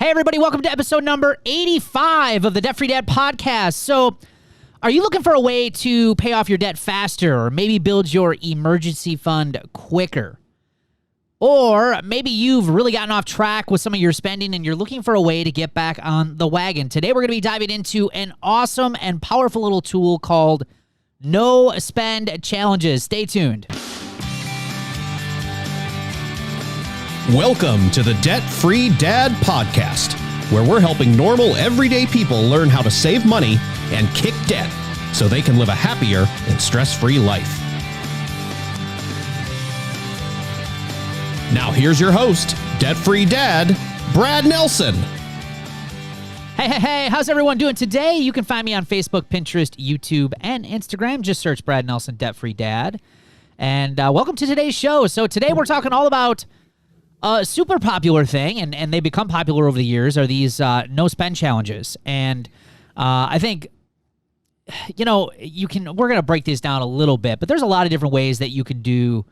Hey, everybody, welcome to episode number 85 of the Debt Free Dad podcast. So, are you looking for a way to pay off your debt faster or maybe build your emergency fund quicker? Or maybe you've really gotten off track with some of your spending and you're looking for a way to get back on the wagon. Today, we're going to be diving into an awesome and powerful little tool called No Spend Challenges. Stay tuned. Welcome to the Debt Free Dad podcast, where we're helping normal, everyday people learn how to save money and kick debt so they can live a happier and stress-free life. Now here's your host, Debt Free Dad, Brad Nelson. Hey, how's everyone doing today? You can find me on Facebook, Pinterest, YouTube, and Instagram. Just search Brad Nelson, Debt Free Dad. And welcome to today's show. So today we're talking all about a super popular thing, and they become popular over the years, are these no-spend challenges. And I think, we're going to break these down a little bit, but there's a lot of different ways that you can do,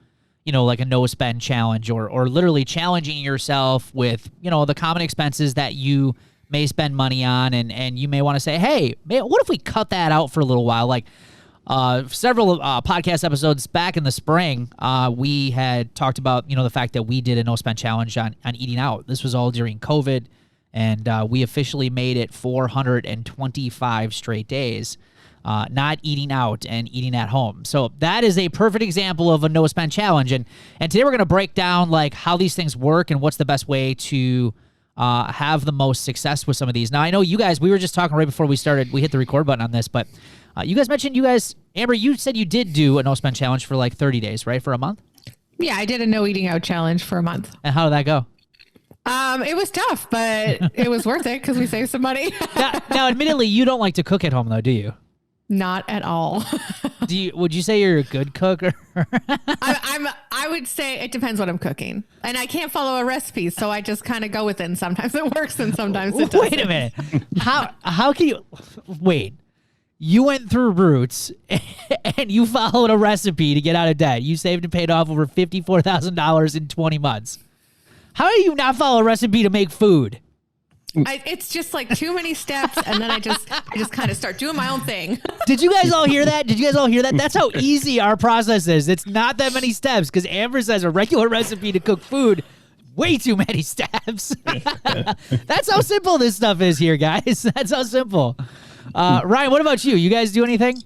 like a no-spend challenge or literally challenging yourself with, the common expenses that you may spend money on, and you may want to say, hey, man, what if we cut that out for a little while? Like, several podcast episodes back in the spring, we had talked about, the fact that we did a no-spend challenge on eating out. This was all during COVID, and we officially made it 425 straight days, not eating out and eating at home. So that is a perfect example of a no-spend challenge. And today we're going to break down, like, how these things work and what's the best way to have the most success with some of these. Now, I know you guys, we were just talking right before we started, we hit the record button on this, but you guys mentioned Amber, you said you did do a no-spend challenge for like 30 days, right? For a month? Yeah, I did a no eating out challenge for a month. And how did that go? It was tough, but it was worth it because we saved some money. now, admittedly, you don't like to cook at home though, do you? Not at all. Would you say you're a good cook? I would say it depends what I'm cooking. And I can't follow a recipe, so I just kind of go with it. And sometimes it works and sometimes it doesn't. Wait a minute. How can you... Wait. You went through Roots and you followed a recipe to get out of debt. You saved and paid off over $54,000 in 20 months. How do you not follow a recipe to make food? It's just like too many steps, and then I just kind of start doing my own thing. Did you guys all hear that? That's how easy our process is. It's not that many steps because Amber says a regular recipe to cook food, way too many steps. That's how simple this stuff is here, guys. That's how simple. Ryan, what about you? You guys do anything?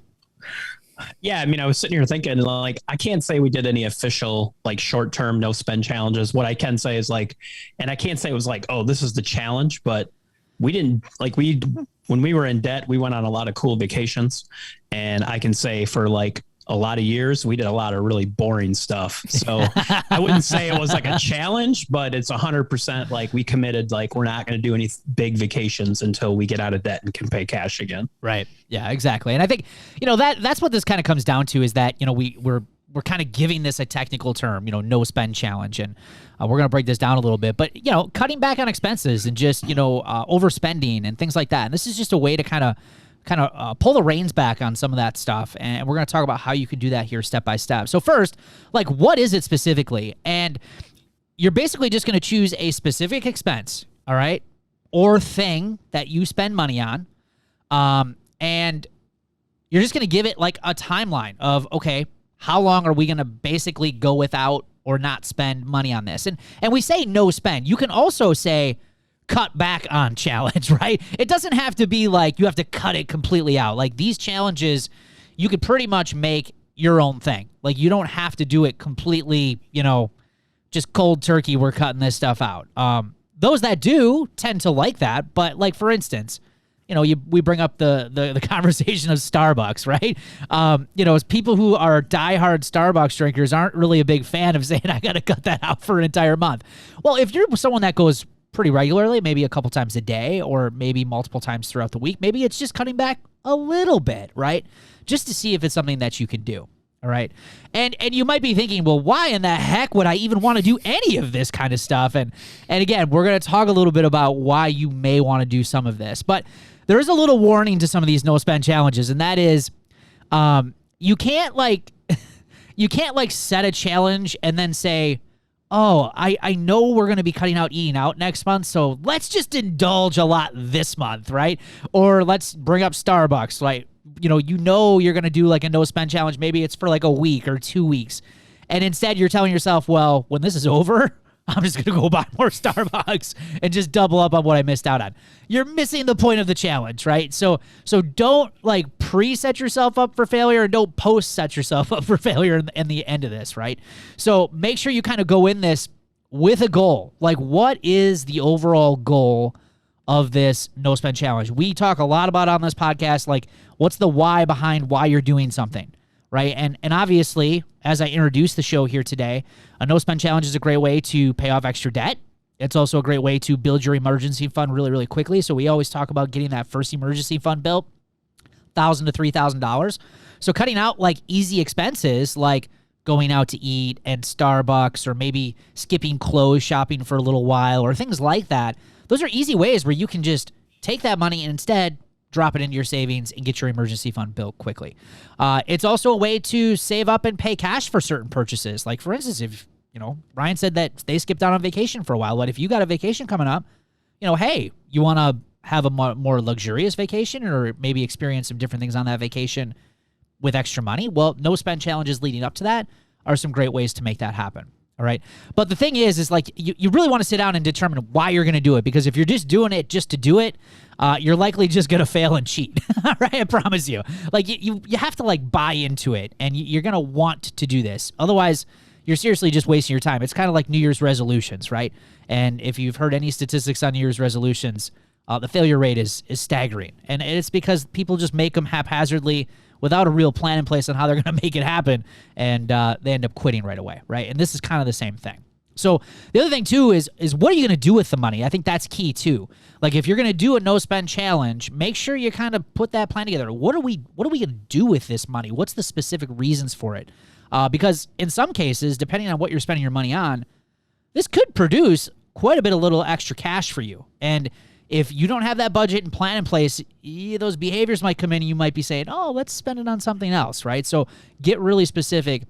Yeah, I mean, I was sitting here thinking, like, I can't say we did any official, like, short-term no-spend challenges. What I can say is, like, and I can't say it was like, oh, this is the challenge, but we didn't, like, when we were in debt, we went on a lot of cool vacations. And I can say for, like, a lot of years, we did a lot of really boring stuff. So I wouldn't say it was like a challenge, but it's 100% like we committed, like, we're not going to do any big vacations until we get out of debt and can pay cash again. Right. Yeah, exactly. And I think, that's what this kind of comes down to is that, we're kind of giving this a technical term, no spend challenge. And we're going to break this down a little bit, but, cutting back on expenses and just, overspending and things like that. And this is just a way to kind of pull the reins back on some of that stuff. And we're going to talk about how you can do that here step by step. So first, like, what is it specifically? And you're basically just going to choose a specific expense, all right, or thing that you spend money on. And you're just going to give it like a timeline of, okay, how long are we going to basically go without or not spend money on this? And we say no spend. You can also say cut back on challenge, right? It doesn't have to be like you have to cut it completely out. Like, these challenges, you could pretty much make your own thing. Like, you don't have to do it completely, just cold turkey, we're cutting this stuff out. Those that do tend to like that, but, like, for instance, we bring up the conversation of Starbucks, right? As people who are diehard Starbucks drinkers aren't really a big fan of saying, I got to cut that out for an entire month. Well, if you're someone that goes pretty regularly, maybe a couple times a day or maybe multiple times throughout the week, maybe it's just cutting back a little bit, right? Just to see if it's something that you can do. All right. And you might be thinking, well, why in the heck would I even want to do any of this kind of stuff? And again, we're going to talk a little bit about why you may want to do some of this, but there is a little warning to some of these no spend challenges. And that is, you can't set a challenge and then say, oh, I know we're going to be cutting out eating out next month, so let's just indulge a lot this month, right? Or let's bring up Starbucks. Like, you're going to do like a no spend challenge. Maybe it's for like a week or 2 weeks. And instead you're telling yourself, well, when this is over, I'm just going to go buy more Starbucks and just double up on what I missed out on. You're missing the point of the challenge, right? So don't like pre-set yourself up for failure, and don't post-set yourself up for failure in the end of this, right? So make sure you kind of go in this with a goal. Like, what is the overall goal of this no spend challenge? We talk a lot about on this podcast, like, what's the why behind why you're doing something, right? And obviously, as I introduced the show here today, a no spend challenge is a great way to pay off extra debt. It's also a great way to build your emergency fund really, really quickly. So we always talk about getting that first emergency fund built, $1,000 to $3,000. So cutting out like easy expenses like going out to eat and Starbucks, or maybe skipping clothes shopping for a little while, or things like that. Those are easy ways where you can just take that money and instead drop it into your savings and get your emergency fund built quickly. It's also a way to save up and pay cash for certain purchases. Like, for instance, if, Ryan said that they skipped out on vacation for a while, but if you got a vacation coming up, hey, you want to have a more luxurious vacation, or maybe experience some different things on that vacation with extra money, well, no spend challenges leading up to that are some great ways to make that happen. All right. But the thing is like, you really want to sit down and determine why you're going to do it, because if you're just doing it just to do it, you're likely just going to fail and cheat. All right. I promise you. Like, you have to like buy into it, and you're going to want to do this. Otherwise, you're seriously just wasting your time. It's kind of like New Year's resolutions, right? And if you've heard any statistics on New Year's resolutions, the failure rate is staggering. And it's because people just make them haphazardly without a real plan in place on how they're going to make it happen, and they end up quitting right away, right? And this is kind of the same thing. So the other thing too is what are you going to do with the money? I think that's key too. Like, if you're going to do a no spend challenge, make sure you kind of put that plan together. What are we going to do with this money? What's the specific reasons for it? Because in some cases, depending on what you're spending your money on, this could produce quite a bit of little extra cash for you. And if you don't have that budget and plan in place, those behaviors might come in and you might be saying, oh, let's spend it on something else, right? So get really specific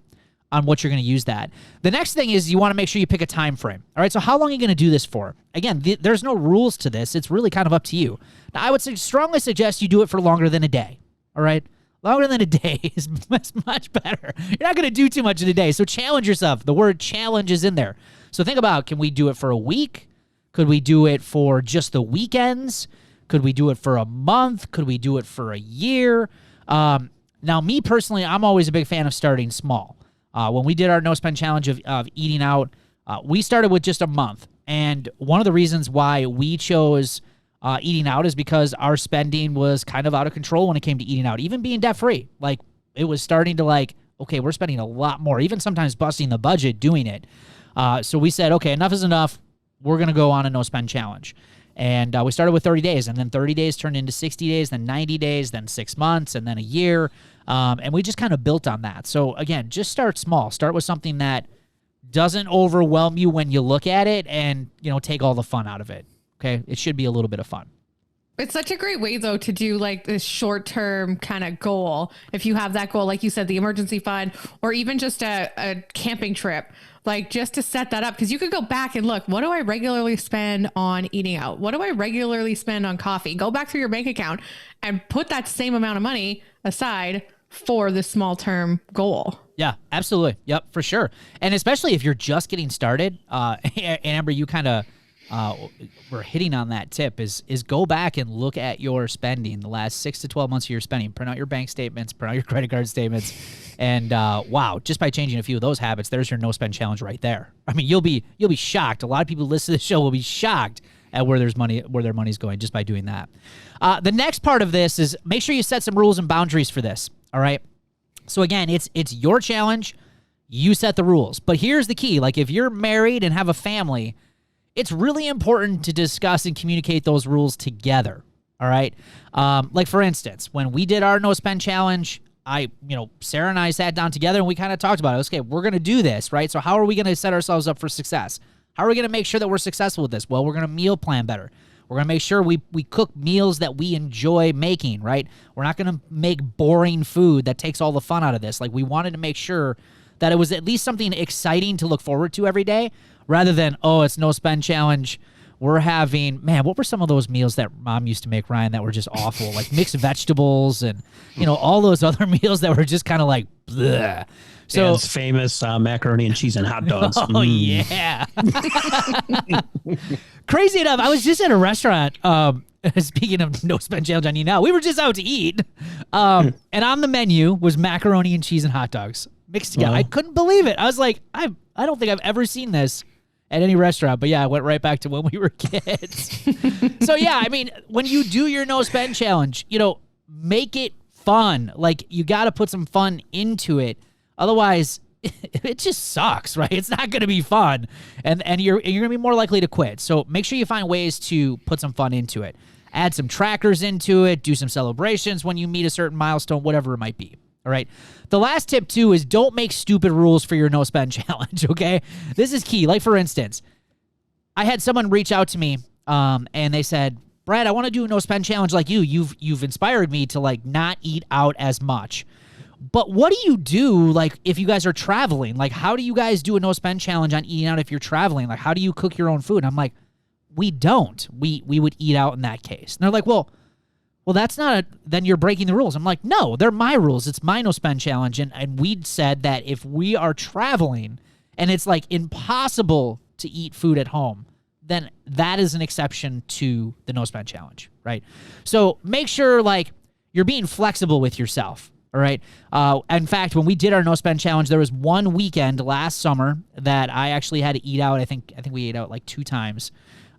on what you're going to use that. The next thing is you want to make sure you pick a time frame. All right, so how long are you going to do this for? Again, there's no rules to this. It's really kind of up to you. Now, I would strongly suggest you do it for longer than a day, all right? Longer than a day is much better. You're not going to do too much in a day, so challenge yourself. The word challenge is in there. So think about, can we do it for a week? Could we do it for just the weekends? Could we do it for a month? Could we do it for a year? Now, me personally, I'm always a big fan of starting small. When we did our no spend challenge of eating out, we started with just a month. And one of the reasons why we chose eating out is because our spending was kind of out of control when it came to eating out, even being debt free. Like, it was starting to okay, we're spending a lot more, even sometimes busting the budget doing it. So we said, okay, enough is enough. We're going to go on a no spend challenge. And we started with 30 days, and then 30 days turned into 60 days, then 90 days, then 6 months, and then a year. And we just kind of built on that. So again, just start small. Start with something that doesn't overwhelm you when you look at it, and, take all the fun out of it. Okay. It should be a little bit of fun. It's such a great way, though, to do like this short-term kind of goal. If you have that goal, like you said, the emergency fund, or even just a camping trip, like just to set that up, because you could go back and look, what do I regularly spend on eating out? What do I regularly spend on coffee? Go back through your bank account and put that same amount of money aside for the small-term goal. Yeah, absolutely. Yep, for sure. And especially if you're just getting started, Amber, you kind of we're hitting on that tip is go back and look at your spending the last 6 to 12 months of your spending. Print out your bank statements, print out your credit card statements, and wow, just by changing a few of those habits, there's your no spend challenge right there. I mean, you'll be shocked. A lot of people listen to the show will be shocked at where their money's going just by doing that. The next part of this is make sure you set some rules and boundaries for this. All right. So again, it's your challenge. You set the rules. But here's the key. Like, if you're married and have a family, it's really important to discuss and communicate those rules together. All right. Like, for instance, when we did our no spend challenge, Sarah and I sat down together and we kind of talked about it. Okay, we're going to do this, right? So how are we going to set ourselves up for success? How are we going to make sure that we're successful with this? Well, we're going to meal plan better. We're going to make sure we cook meals that we enjoy making, right? We're not going to make boring food that takes all the fun out of this. Like, we wanted to make sure that it was at least something exciting to look forward to every day, rather than, oh, it's no spend challenge. We're having, man, what were some of those meals that Mom used to make, Ryan, that were just awful? Like mixed vegetables and, all those other meals that were just kind of like, bleh. So Dan's famous macaroni and cheese and hot dogs. Oh, yeah. Crazy enough, I was just at a restaurant, speaking of no spend challenge on you now, we were just out to eat. And on the menu was macaroni and cheese and hot dogs mixed together. I couldn't believe it. I was like, I don't think I've ever seen this at any restaurant. But yeah, I went right back to when we were kids. So yeah, I mean, when you do your no spend challenge, make it fun. Like you got to put some fun into it. Otherwise, it just sucks, right? It's not going to be fun, and you're going to be more likely to quit. So make sure you find ways to put some fun into it. Add some trackers into it. Do some celebrations when you meet a certain milestone, whatever it might be. All right. The last tip too is don't make stupid rules for your no spend challenge. Okay, this is key. Like for instance, I had someone reach out to me, and they said, "Brad, I want to do a no spend challenge like you. You've inspired me to like not eat out as much." But what do you do, like, if you guys are traveling? Like, how do you guys do a no-spend challenge on eating out if you're traveling? Like, how do you cook your own food? And I'm like, we don't. We would eat out in that case. And they're like, well, that's not then you're breaking the rules. I'm like, no, they're my rules. It's my no-spend challenge. And we'd said that if we are traveling and it's, like, impossible to eat food at home, then that is an exception to the no-spend challenge, right? So make sure, like, you're being flexible with yourself. All right. In fact, when we did our no spend challenge, there was one weekend last summer that I actually had to eat out. I think we ate out like 2 times.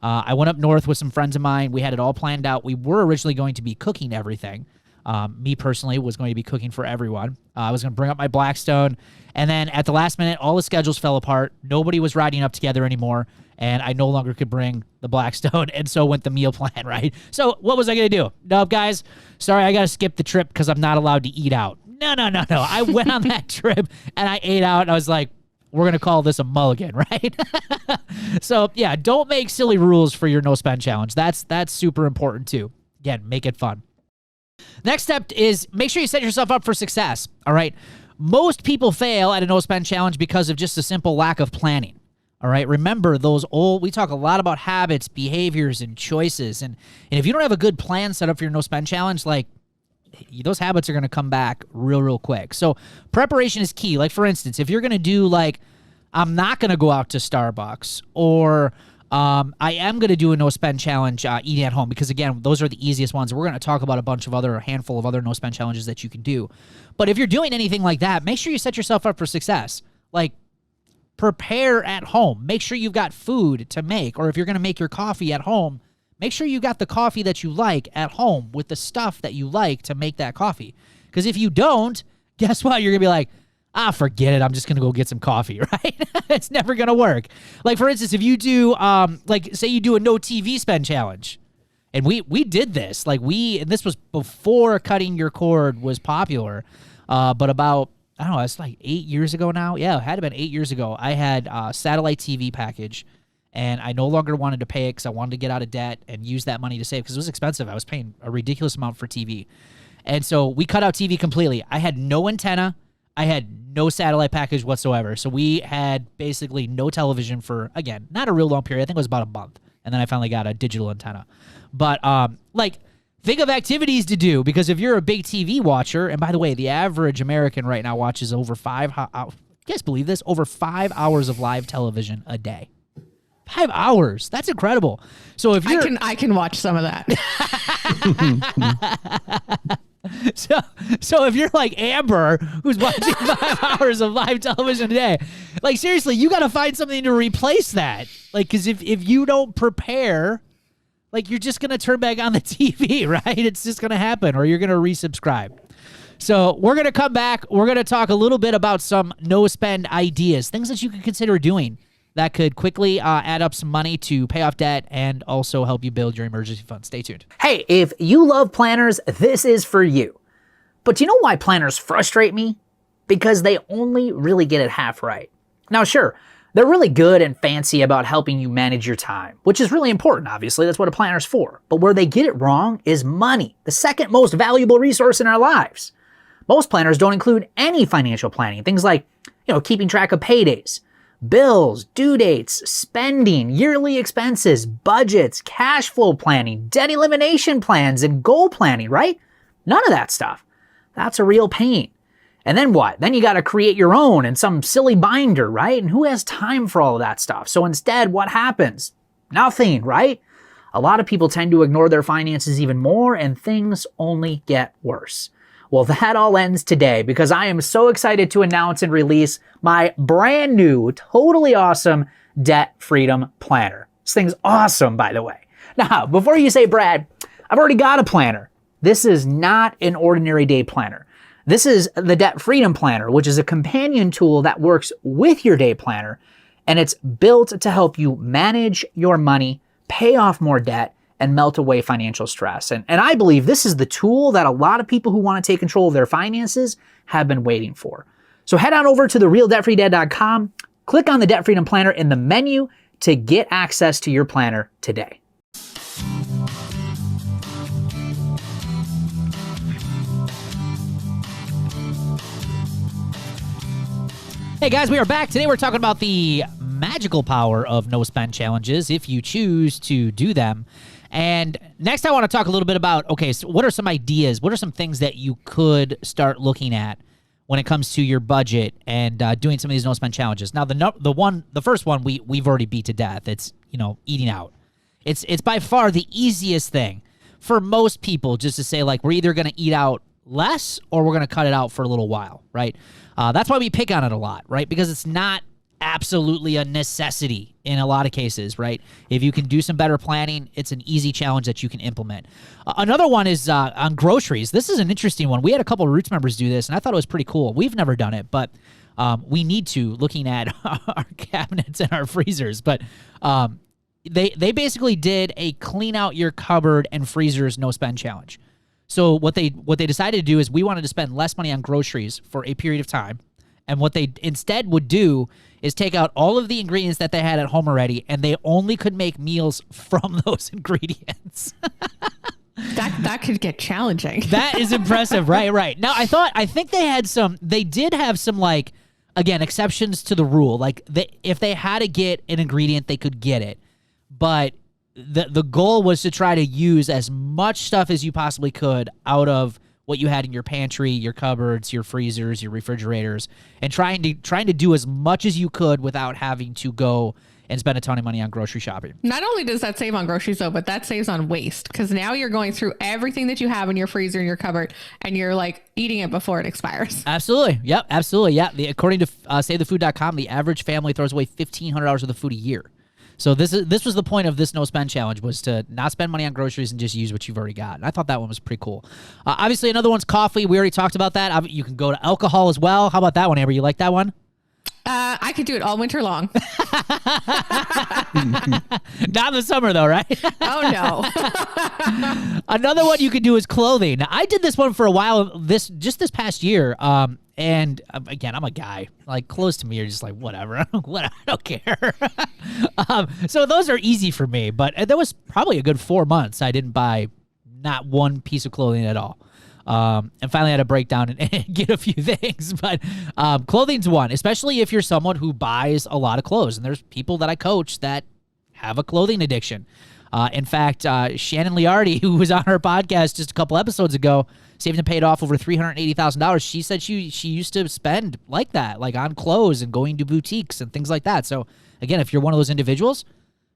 I went up north with some friends of mine. We had it all planned out. We were originally going to be cooking everything. Me personally was going to be cooking for everyone. I was going to bring up my Blackstone, and then at the last minute, all the schedules fell apart. Nobody was riding up together anymore, and I no longer could bring the Blackstone, and so went the meal plan, right? So what was I going to do? Nope, guys, sorry, I got to skip the trip because I'm not allowed to eat out. No. I went on that trip, and I ate out, and I was like, we're going to call this a mulligan, right? So, yeah, don't make silly rules for your no-spend challenge. That's super important, too. Again, make it fun. Next step is make sure you set yourself up for success, all right? Most people fail at a no-spend challenge because of just a simple lack of planning, all right? Remember, we talk a lot about habits, behaviors, and choices, and if you don't have a good plan set up for your no-spend challenge, like, those habits are going to come back real quick. So preparation is key. Like, for instance, if you're going to do, like, I'm not going to go out to Starbucks, or I am going to do a no-spend challenge eating at home, because, again, those are the easiest ones. We're going to talk about a handful of other no-spend challenges that you can do. But if you're doing anything like that, make sure you set yourself up for success. Like, prepare at home. Make sure you've got food to make, or if you're going to make your coffee at home, make sure you got the coffee that you like at home with the stuff that you like to make that coffee. Because if you don't, guess what? You're going to be like, forget it. I'm just going to go get some coffee, right? It's never going to work. Like, for instance, if you do, say you do a no TV spend challenge, and we did this. Like, and this was before cutting your cord was popular, but about, I don't know, it's like 8 years ago now. Yeah, it had to have been 8 years ago. I had a satellite TV package, and I no longer wanted to pay it because I wanted to get out of debt and use that money to save, because it was expensive. I was paying a ridiculous amount for TV. And so we cut out TV completely. I had no antenna. I had no satellite package whatsoever. So we had basically no television for, again, not a real long period. I think it was about a month. And then I finally got a digital antenna. But, think of activities to do, because if you're a big TV watcher, and by the way, the average American right now watches over 5 hours. You guys believe this? Over 5 hours of live television a day. 5 hours. That's incredible. So if you're, I can watch some of that. So if you're like Amber, who's watching 5 hours of live television a day, like, seriously, you got to find something to replace that. Like, because if you don't prepare, like, you're just going to turn back on the TV, right? It's just going to happen, or you're going to resubscribe. So we're going to come back. We're going to talk a little bit about some no-spend ideas, things that you could consider doing that could quickly add up some money to pay off debt and also help you build your emergency fund. Stay tuned. Hey, if you love planners, this is for you. But you know why planners frustrate me? Because they only really get it half right. Now, sure, they're really good and fancy about helping you manage your time, which is really important, obviously. That's what a planner's for. But where they get it wrong is money, the second most valuable resource in our lives. Most planners don't include any financial planning, things like, keeping track of paydays, Bills, due dates, spending, yearly expenses, budgets, cash flow planning, debt elimination plans, and goal planning, right? None of that stuff. That's a real pain. And then what? Then you got to create your own in some silly binder, right? And who has time for all of that stuff? So instead, what happens? Nothing, right? A lot of people tend to ignore their finances even more, and things only get worse. Well, that all ends today because I am so excited to announce and release my brand new, totally awesome Debt Freedom Planner. This thing's awesome, by the way. Now, before you say, Brad, I've already got a planner. This is not an ordinary day planner. This is the Debt Freedom Planner, which is a companion tool that works with your day planner, and it's built to help you manage your money, pay off more debt, and melt away financial stress. And I believe this is the tool that a lot of people who want to take control of their finances have been waiting for. So head on over to therealdebtfreedad.com, click on the Debt Freedom Planner in the menu to get access to your planner today. Hey guys, we are back. Today we're talking about the magical power of no spend challenges if you choose to do them. And next I want to talk a little bit about, okay, so what are some ideas? What are some things that you could start looking at when it comes to your budget and doing some of these no spend challenges? Now the first one we've already beat to death. It's, eating out. It's by far the easiest thing for most people, just to say, like, we're either going to eat out less or we're going to cut it out for a little while, right? That's why we pick on it a lot, right? Because it's not absolutely a necessity in a lot of cases, right? If you can do some better planning, it's an easy challenge that you can implement. Another one is on groceries. This is an interesting one. We had a couple of Roots members do this, and I thought it was pretty cool. We've never done it, but we need to, looking at our cabinets and our freezers. But they basically did a clean out your cupboard and freezers no spend challenge. So what they decided to do is we wanted to spend less money on groceries for a period of time. And what they instead would do is take out all of the ingredients that they had at home already, and they only could make meals from those ingredients. That could get challenging. That is impressive. Right. Now, I think they did have some, like, again, exceptions to the rule. Like, if they had to get an ingredient, they could get it. But the goal was to try to use as much stuff as you possibly could out of what you had in your pantry, your cupboards, your freezers, your refrigerators, and trying to do as much as you could without having to go and spend a ton of money on grocery shopping. Not only does that save on groceries though, but that saves on waste, because now you're going through everything that you have in your freezer and your cupboard, and you're like eating it before it expires. Absolutely. Yep. Absolutely. Yeah. According to SaveTheFood.com, the average family throws away $1,500 worth of food a year. So this was the point of this no spend challenge, was to not spend money on groceries and just use what you've already got. And I thought that one was pretty cool. Obviously, another one's coffee. We already talked about that. You can go to alcohol as well. How about that one, Amber? You like that one? I could do it all winter long. Not in the summer, though, right? Oh, no. Another one you could do is clothing. Now, I did this one for a while this past year. And again, I'm a guy. Like, clothes to me are just like, whatever. I don't care. So those are easy for me. But there was probably a good 4 months I didn't buy not one piece of clothing at all. And finally I had to break down and get a few things. But clothing's one, especially if you're someone who buys a lot of clothes. And there's people that I coach that have a clothing addiction. In fact, Shannon Liardi, who was on her podcast just a couple episodes ago, saved and paid off over $380,000. She said she used to spend like that, like on clothes and going to boutiques and things like that. So again, if you're one of those individuals,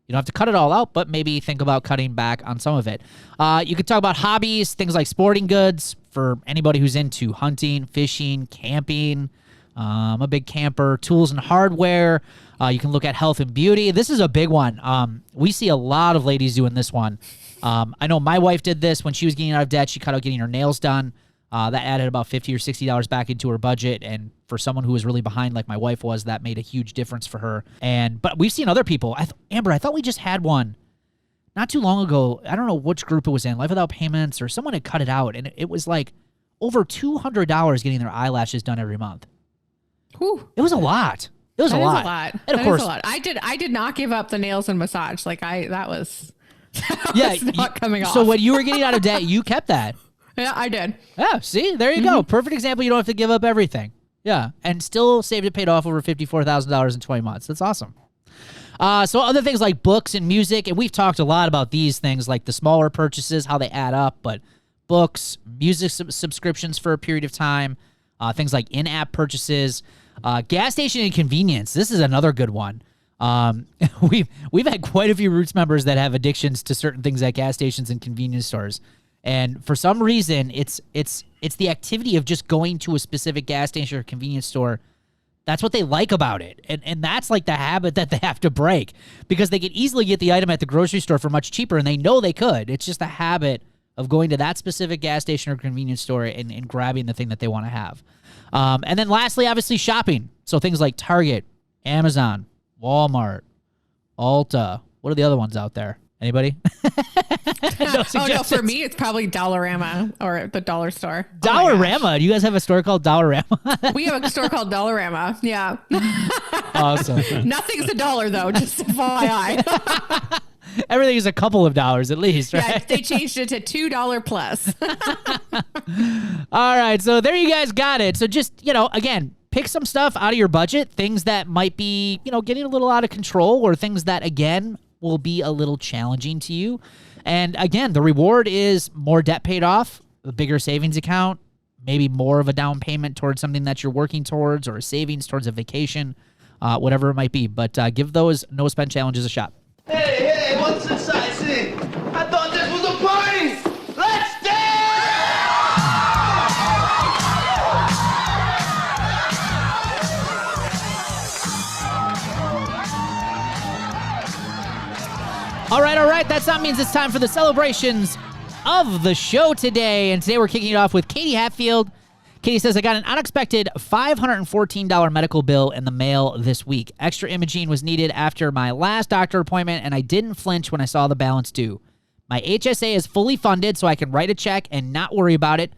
you don't have to cut it all out, but maybe think about cutting back on some of it. You could talk about hobbies, things like sporting goods for anybody who's into hunting, fishing, camping. I'm a big camper. Tools and hardware. You can look at health and beauty. This is a big one. We see a lot of ladies doing this one. I know my wife did this when she was getting out of debt. She cut out getting her nails done. That added about $50 or $60 back into her budget. And for someone who was really behind like my wife was, that made a huge difference for her. But we've seen other people. Amber, I thought we just had one not too long ago. I don't know which group it was in, Life Without Payments, or someone had cut it out. And it was like over $200 getting their eyelashes done every month. Whew. It was a lot. It was a lot. And of course, I did not give up the nails and massage. Like that was not coming off. So when you were getting out of debt, you kept that. Yeah, I did. Yeah, see, there you go. Perfect example. You don't have to give up everything. Yeah, and still saved and paid off over $54,000 in 20 months. That's awesome. So other things like books and music, and we've talked a lot about these things, like the smaller purchases, how they add up, but books, music subscriptions for a period of time, things like in-app purchases, gas station and convenience. This is another good one. We've had quite a few Roots members that have addictions to certain things at gas stations and convenience stores. And for some reason, it's the activity of just going to a specific gas station or convenience store. That's what they like about it. And that's like the habit that they have to break, because they could easily get the item at the grocery store for much cheaper, and they know they could. It's just a habit of going to that specific gas station or convenience store and grabbing the thing that they want to have. And then lastly, obviously shopping. So things like Target, Amazon, Walmart, Ulta. What are the other ones out there? Anybody? No, for me, it's probably Dollarama or the dollar store. Dollarama? Do you guys have a store called Dollarama? We have a store called Dollarama. Yeah. Awesome. Nothing's a dollar, though, just FYI. Everything is a couple of dollars at least, right? Yeah, they changed it to $2 plus. All right, so there you guys got it. So just, again, pick some stuff out of your budget, things that might be, getting a little out of control, or things that, again, will be a little challenging to you. And again, the reward is more debt paid off, a bigger savings account, maybe more of a down payment towards something that you're working towards, or a savings towards a vacation, whatever it might be. But give those no spend challenges a shot. Hey, what's this sightseeing? I thought this was a party! Let's All right. That means it's time for the celebrations of the show today. And today we're kicking it off with Katie Hatfield. Katie says, I got an unexpected $514 medical bill in the mail this week. Extra imaging was needed after my last doctor appointment, and I didn't flinch when I saw the balance due. My HSA is fully funded, so I can write a check and not worry about it.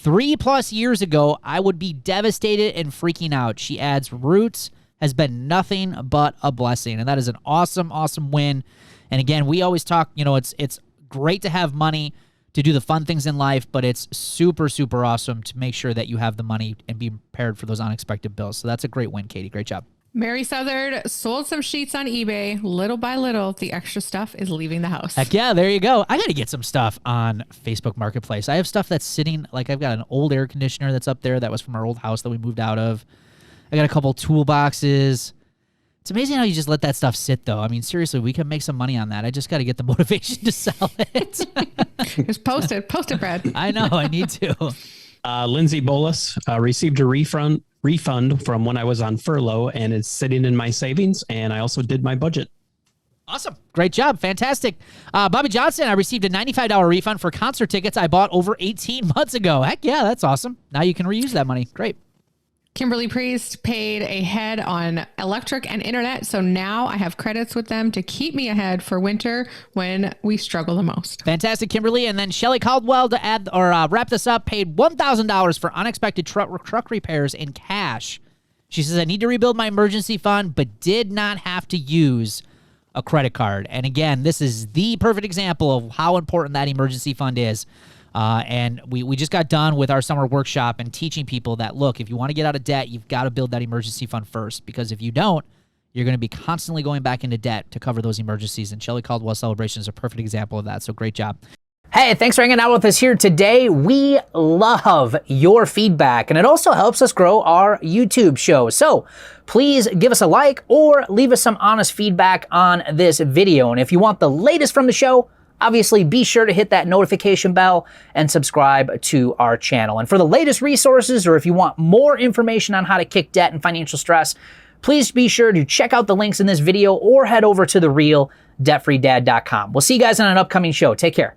3+ years ago, I would be devastated and freaking out. She adds, Roots has been nothing but a blessing. And that is an awesome, awesome win. And again, we always talk, it's great to have money to do the fun things in life, but it's super, super awesome to make sure that you have the money and be prepared for those unexpected bills. So that's a great win, Katie. Great job. Mary Southard sold some sheets on eBay. Little by little, the extra stuff is leaving the house. Heck yeah, there you go. I got to get some stuff on Facebook Marketplace. I have stuff that's sitting, like I've got an old air conditioner that's up there that was from our old house that we moved out of. I got a couple toolboxes. It's amazing how you just let that stuff sit, though. I mean, seriously, we can make some money on that. I just got to get the motivation to sell it. Just post it, Brad. I know, I need to. Lindsay Bolus received a refund from when I was on furlough, and it's sitting in my savings, and I also did my budget. Awesome. Great job. Fantastic. Bobby Johnson, I received a $95 refund for concert tickets I bought over 18 months ago. Heck yeah, that's awesome. Now you can reuse that money. Great. Kimberly Priest paid ahead on electric and internet, so now I have credits with them to keep me ahead for winter when we struggle the most. Fantastic, Kimberly. And then Shelly Caldwell, to add or wrap this up, paid $1,000 for unexpected truck repairs in cash. She says, I need to rebuild my emergency fund, but did not have to use a credit card. And again, this is the perfect example of how important that emergency fund is. And we just got done with our summer workshop and teaching people that, look, if you want to get out of debt, you've got to build that emergency fund first, because if you don't, you're going to be constantly going back into debt to cover those emergencies. And Shelly Caldwell Celebration is a perfect example of that. So great job. Hey, thanks for hanging out with us here today. We love your feedback, and it also helps us grow our YouTube show. So please give us a like or leave us some honest feedback on this video. And if you want the latest from the show, obviously, be sure to hit that notification bell and subscribe to our channel. And for the latest resources, or if you want more information on how to kick debt and financial stress, please be sure to check out the links in this video or head over to therealdebtfreedad.com. We'll see you guys on an upcoming show. Take care.